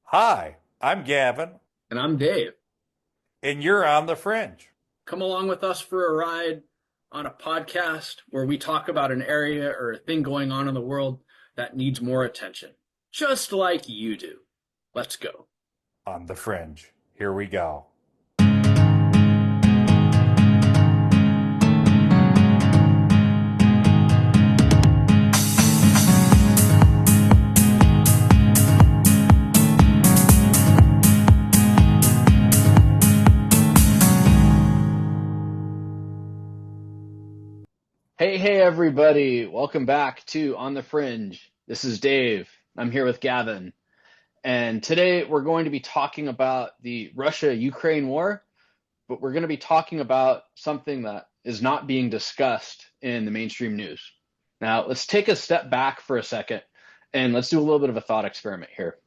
Hi, I'm Gavin, And I'm Dave. and you're on the fringe. Come along with us for a ride on a podcast where we talk about an area or a thing going on in the world that needs more attention, just like you do. Let's go. On the fringe. Here we go. Hey, everybody. Welcome back to On the Fringe. This is Dave. I'm here with Gavin. And today we're going to be talking about the Russia-Ukraine war, but we're going to be talking about something that is not being discussed in the mainstream news. Now, let's take a step back for a second and let's do a little bit of a thought experiment here.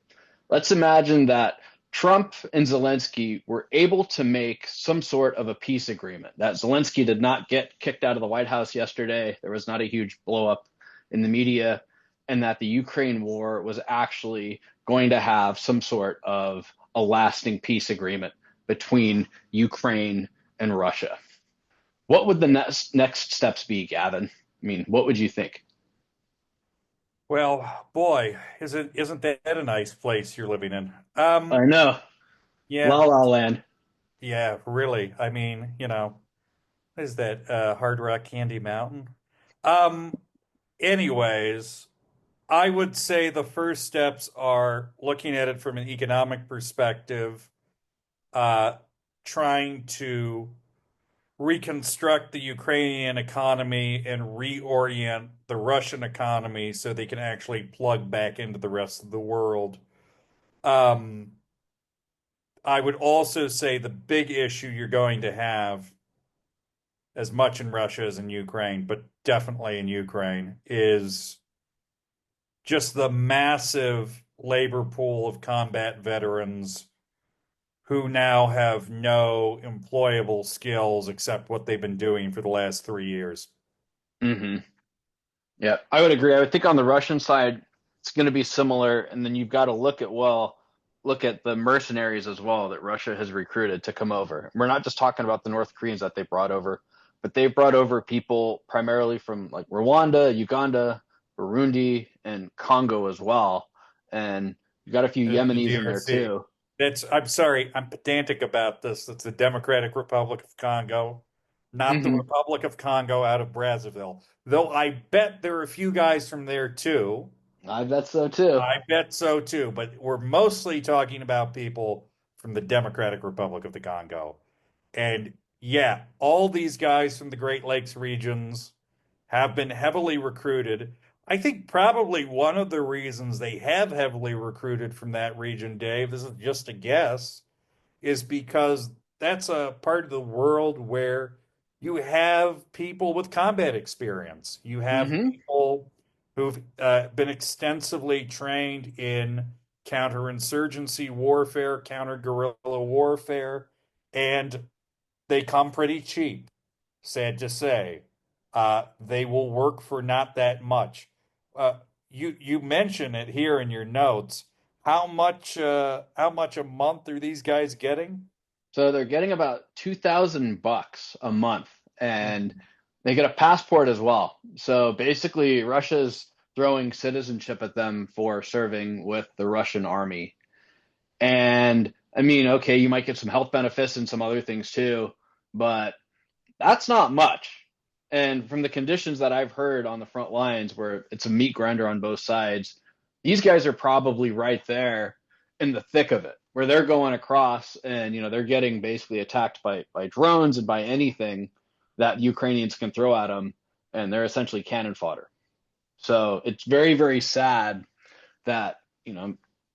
Let's imagine that Trump and Zelensky were able to make some sort of a peace agreement, that Zelensky did not get kicked out of the White House yesterday, there was not a huge blowup in the media, and that the Ukraine war was actually going to have some sort of a lasting peace agreement between Ukraine and Russia. What would the next steps be, Gavin? I mean, what would you think? Well, boy, isn't that a nice place you're living in? I know. Yeah, La La Land. yeah, really. I mean, what is that Hard Rock Candy Mountain? Um, anyways, I would say the first steps are looking at it from an economic perspective, uh, trying to reconstruct the Ukrainian economy and reorient the Russian economy so they can actually plug back into the rest of the world. Um, I would also say the big issue you're going to have, as much in Russia as in Ukraine, but definitely in Ukraine, is just the massive labor pool of combat veterans who now have no employable skills except what they've been doing for the last 3 years. Mm-hmm. Yeah, I would agree. I would think on the Russian side, it's going to be similar. And then you've got to look at the mercenaries as well that Russia has recruited to come over. We're not just talking about the North Koreans that they brought over, but they've brought over people primarily from like Rwanda, Uganda, Burundi, and Congo as well. And you got a few The Yemenis in there DRC. too. I'm sorry, I'm pedantic about this. That's the Democratic Republic of Congo, not the Hmm. Republic of Congo out of Brazzaville. Though I bet there are a few guys from there too. I bet so too. I bet so too, but we're mostly talking about people from the Democratic Republic of the Congo. And yeah, all these guys from the Great Lakes regions have been heavily recruited. I think probably one of the reasons they have heavily recruited from that region, Dave, this is just a guess, is because that's a part of the world where you have people with combat experience. You have Hmm. people who've been extensively trained in counterinsurgency warfare, counter guerrilla warfare, and they come pretty cheap, sad to say. They will work for not that much. Uh, you mention it here in your notes. How much a month are these guys getting? So they're getting about $2,000 a month, and Mhm. they get a passport as well. So basically, Russia's throwing citizenship at them for serving with the Russian army. And I mean, okay, you might get some health benefits and some other things too, but that's not much. And from the conditions that I've heard on the front lines, where it's a meat grinder on both sides, these guys are probably right there in the thick of it, where they're going across and they're getting basically attacked by drones and by anything that Ukrainians can throw at them, and they're essentially cannon fodder. So it's very, very sad that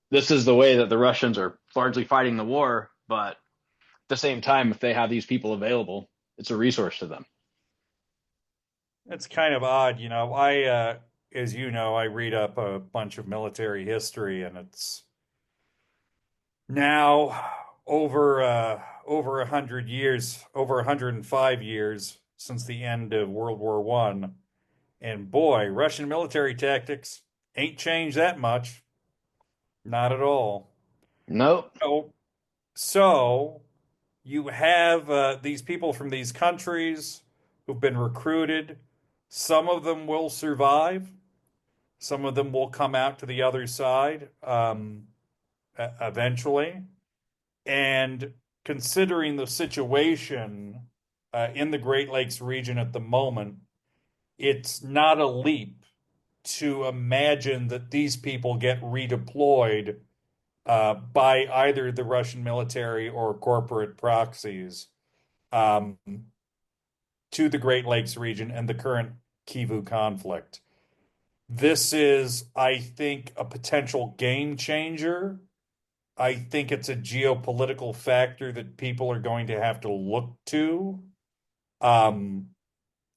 this is the way that the Russians are largely fighting the war, but at the same time, if they have these people available, it's a resource to them. It's kind of odd, as you know, I read up a bunch of military history, and it's now over 100 years, over 105 years since the end of World War One. And boy, Russian military tactics ain't changed that much. Not at all. Nope. So, so you have these people from these countries who've been recruited. Some of them will survive. Some of them will come out to the other side eventually. And considering the situation in the Great Lakes region at the moment, it's not a leap to imagine that these people get redeployed by either the Russian military or corporate proxies um, to the Great Lakes region and the current Kivu conflict. This is, I think, a potential game changer. I think it's a geopolitical factor that people are going to have to look to. Um,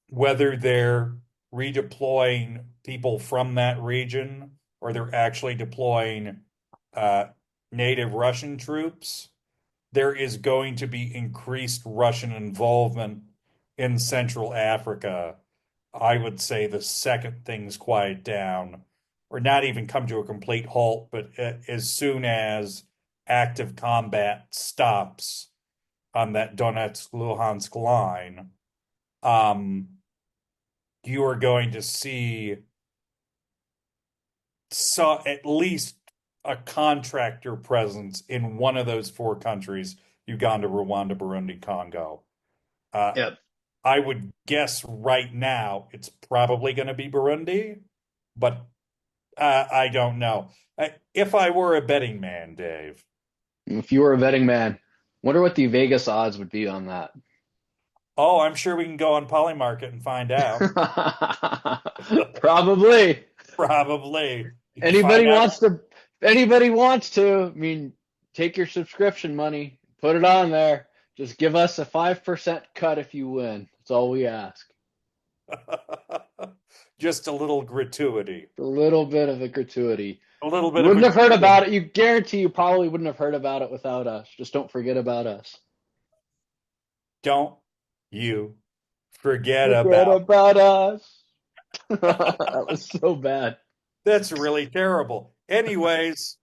Whether they're redeploying people from that region or they're actually deploying uh, native Russian troops, there is going to be increased Russian involvement in Central Africa. I would say the second things quiet down, or not even come to a complete halt, but as soon as active combat stops on that Donetsk-Luhansk line, um, you are going to see at least a contractor presence in one of those four countries: Uganda, Rwanda, Burundi, Congo. Uh, Yep. I would guess right now it's probably going to be Burundi, but I don't know. If I were a betting man, Dave, If you were a betting man, wonder what the Vegas odds would be on that. oh, I'm sure we can go on Polymarket and find out. Probably. Probably. You can find Anybody out. wants to, anybody wants to, I mean, take your subscription money, put it on there. Just give us a 5% cut if you win. That's all we ask. Just a little gratuity, A little bit of a gratuity. a little You bit of a wouldn't have heard good. about it. You guarantee you probably wouldn't have heard about it without us. Just don't forget about us. Don't you forget Forget about. about us. That was so bad. That's really terrible. Anyways,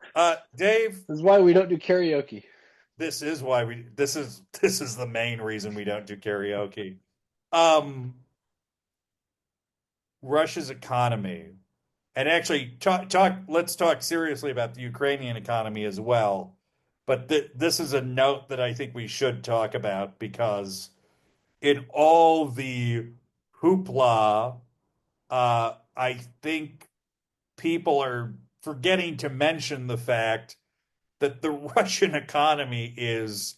Dave, This is why we don't do karaoke. this is the main reason we don't do karaoke. Um, Russia's economy. And actually let's talk seriously about the Ukrainian economy as well. But this is a note that I think we should talk about because in all the hoopla, I think people are forgetting to mention the fact that the Russian economy is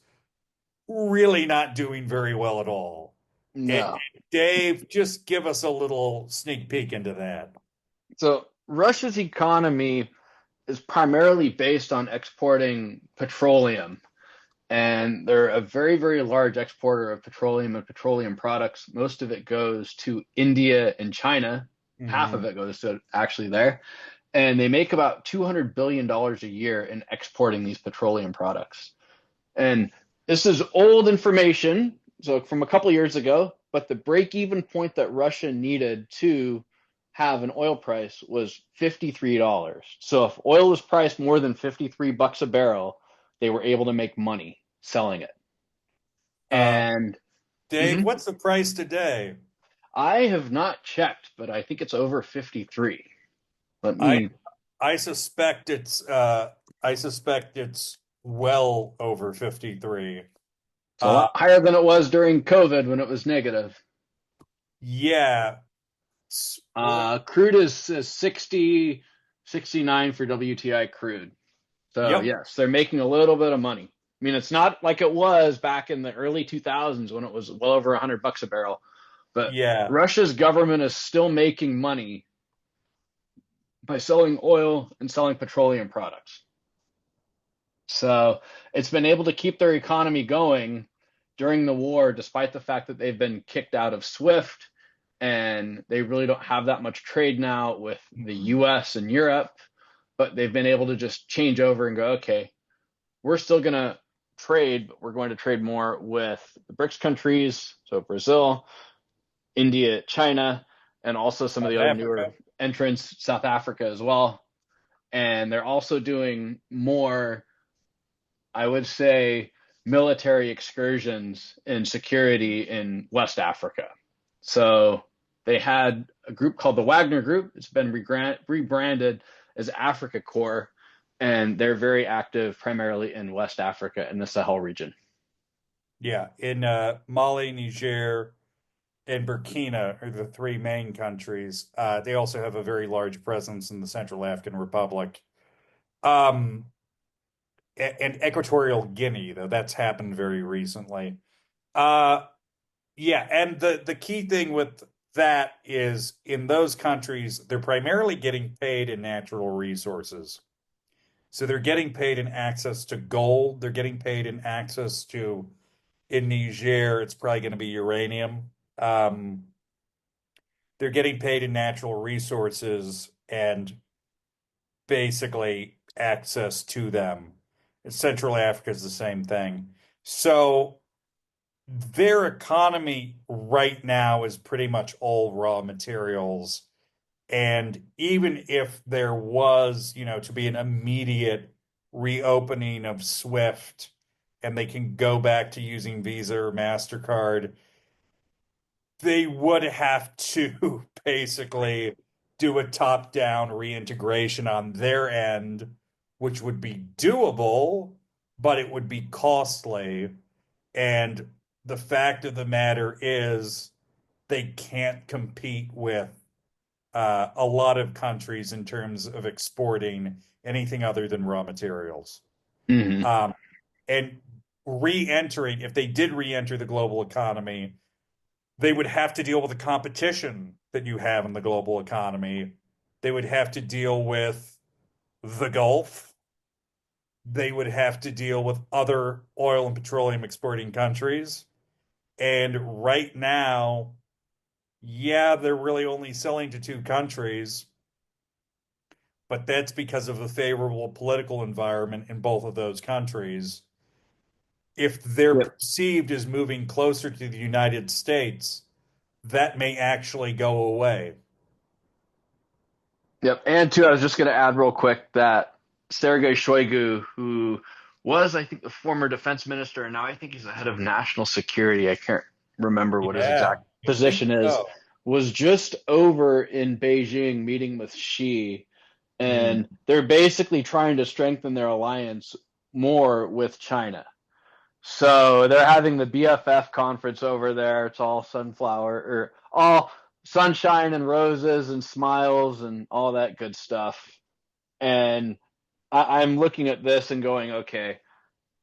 really not doing very well at all. And No. Dave, just give us a little sneak peek into that. So Russia's economy is primarily based on exporting petroleum. And they're a very, very large exporter of petroleum and petroleum products. Most of it goes to India and China. Half of Mhm. it goes to actually there. And they make about $200 billion a year in exporting these petroleum products. And this is old information, so from a couple of years ago, but the break even point that Russia needed to have an oil price was $53. So if oil was priced more than 53 bucks a barrel, they were able to make money selling it. Uh, And Dave, mhm, what's the price today? I have not checked, but I think it's over 53. Let I me, I suspect it's well over 53. it's a Uh, lot higher than it was during COVID when it was negative. yeah. Crude is 60, 69 for WTI crude. So Yep. yes, they're making a little bit of money. I mean, it's not like it was back in the early 2000s when it was well over 100 bucks a barrel, but Yeah. Russia's government is still making money by selling oil and selling petroleum products. So it's been able to keep their economy going during the war, despite the fact that they've been kicked out of SWIFT and they really don't have that much trade now with the US and Europe. But they've been able to just change over and go, okay, we're still going to trade, but we're going to trade more with the BRICS countries. So Brazil, India, China, and also some of South the other newer Africa. entrants, South Africa as well. And they're also doing more I would say military excursions and security in West Africa. So they had a group called the Wagner Group. It's been rebranded as Africa Corps, and they're very active primarily in West Africa and the Sahel region. Yeah, in Mali, Niger, and Burkina are the three main countries. They also have a very large presence in the Central African Republic. Um, and Equatorial Guinea, though that's happened very recently. Uh, yeah, and the key thing with that is in those countries, they're primarily getting paid in natural resources. So they're getting paid in access to gold. They're getting paid in access to, in Niger, it's probably going to be uranium. Um, they're getting paid in natural resources and basically access to them. Central Africa is the same thing. So their economy right now is pretty much all raw materials. And even if there was, to be an immediate reopening of SWIFT and they can go back to using Visa or MasterCard, they would have to basically do a top-down reintegration on their end, which would be doable, but it would be costly. And the fact of the matter is, they can't compete with a lot of countries in terms of exporting anything other than raw materials. Hmm. Um, and re-entering, if they did re-enter the global economy, they would have to deal with the competition that you have in the global economy. They would have to deal with the Gulf. They would have to deal with other oil and petroleum exporting countries. And right now, yeah, they're really only selling to two countries, but that's because of a favorable political environment in both of those countries. If they're Yep. perceived as moving closer to the United States, that may actually go away. Yep. And two, I was just going to add real quick that Sergei Shoigu, who was, I think, the former defense minister, and now I think he's the head of national security. I can't remember what his Yeah, exact I think position is, so. was just over in Beijing meeting with Xi, Hmm. and they're basically trying to strengthen their alliance more with China. So they're having the BFF conference over there. It's all sunflower or all sunshine and roses and smiles and all that good stuff. And I'm looking at this and going, okay,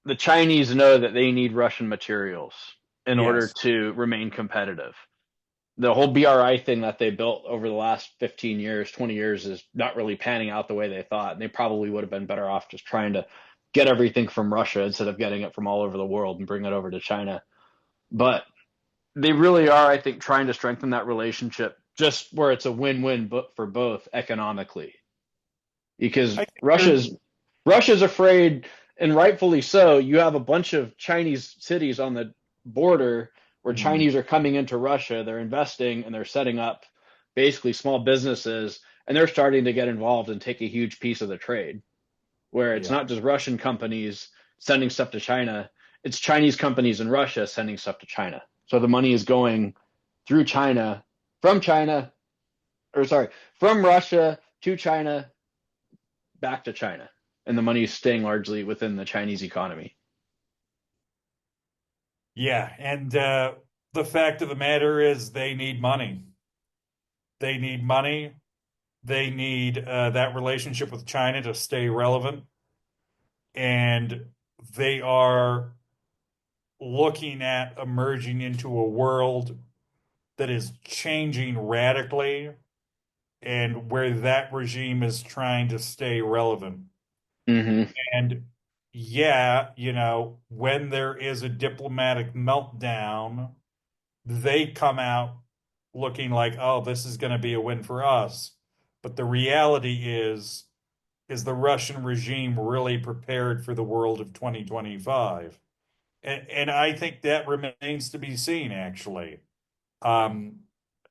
the Chinese know that they need Russian materials in order Yes. to remain competitive. The whole BRI thing that they built over the last 15 years, 20 years is not really panning out the way they thought. And they probably would have been better off just trying to get everything from Russia instead of getting it from all over the world and bring it over to China. But they really are, I think, trying to strengthen that relationship just where it's a win-win for both economically. Because I think they're, Russia's afraid, and rightfully so. You have a bunch of Chinese cities on the border where hmm, Chinese are coming into Russia. They're investing and they're setting up basically small businesses, and they're starting to get involved and take a huge piece of the trade. Where it's yeah. not just Russian companies sending stuff to China, it's Chinese companies in Russia sending stuff to China. So the money is going through China, from China, or sorry, from Russia to China, back to China, and the money is staying largely within the Chinese economy. Yeah. And the fact of the matter is they need money. They need money. They need that relationship with China to stay relevant. And they are looking at emerging into a world that is changing radically and where that regime is trying to stay relevant. Mm-hmm. And yeah, when there is a diplomatic meltdown, they come out looking like, oh, this is going to be a win for us. But the reality is the Russian regime really prepared for the world of 2025? And I think that remains to be seen, actually. Um,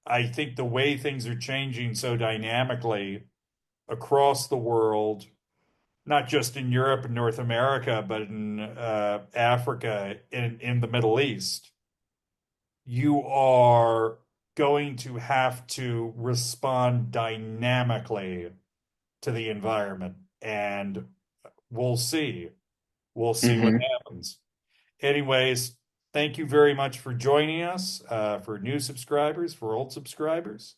I think the way things are changing so dynamically across the world, not just in Europe and North America, but in Africa, in the Middle East, you are going to have to respond dynamically to the environment. And we'll see. We'll see what Hmm. happens. Anyways, thank you very much for joining us, for new subscribers, for old subscribers.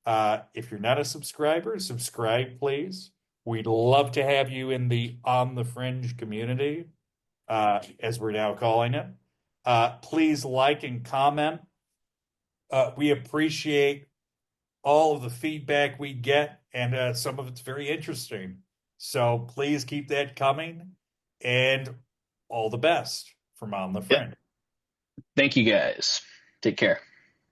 If you're not a subscriber, subscribe, please. We'd love to have you in the On the Fringe community, as we're now calling it. Please like and comment. We appreciate all of the feedback we get, and some of it's very interesting. So please keep that coming, and all the best from On the Yep. Fringe. Thank you guys. Take care.